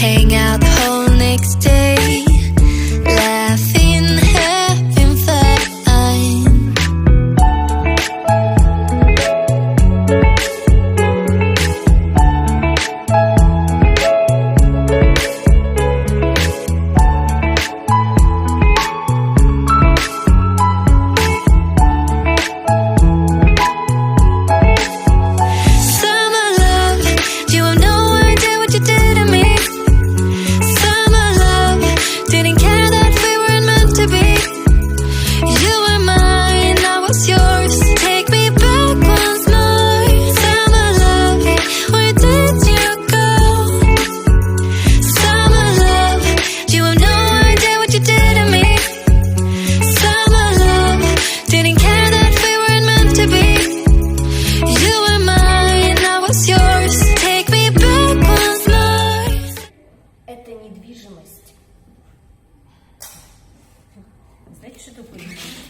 hang out the whole next day, laughing, having fun. Summer love, you have no idea what you did to me. Summer love, didn't care that we weren't meant to be. You were mine, I was yours. Take me back once more. Summer love, where did you go? Summer love, you have no idea what you did to me. Summer love, didn't care that we weren't meant to be. You were mine, I was yours. Take me back once more. Это недвижимость. Знаете, что такое недвижимость?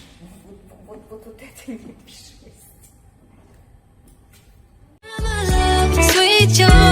Вот это недвижимость. Summer love, sweet joy.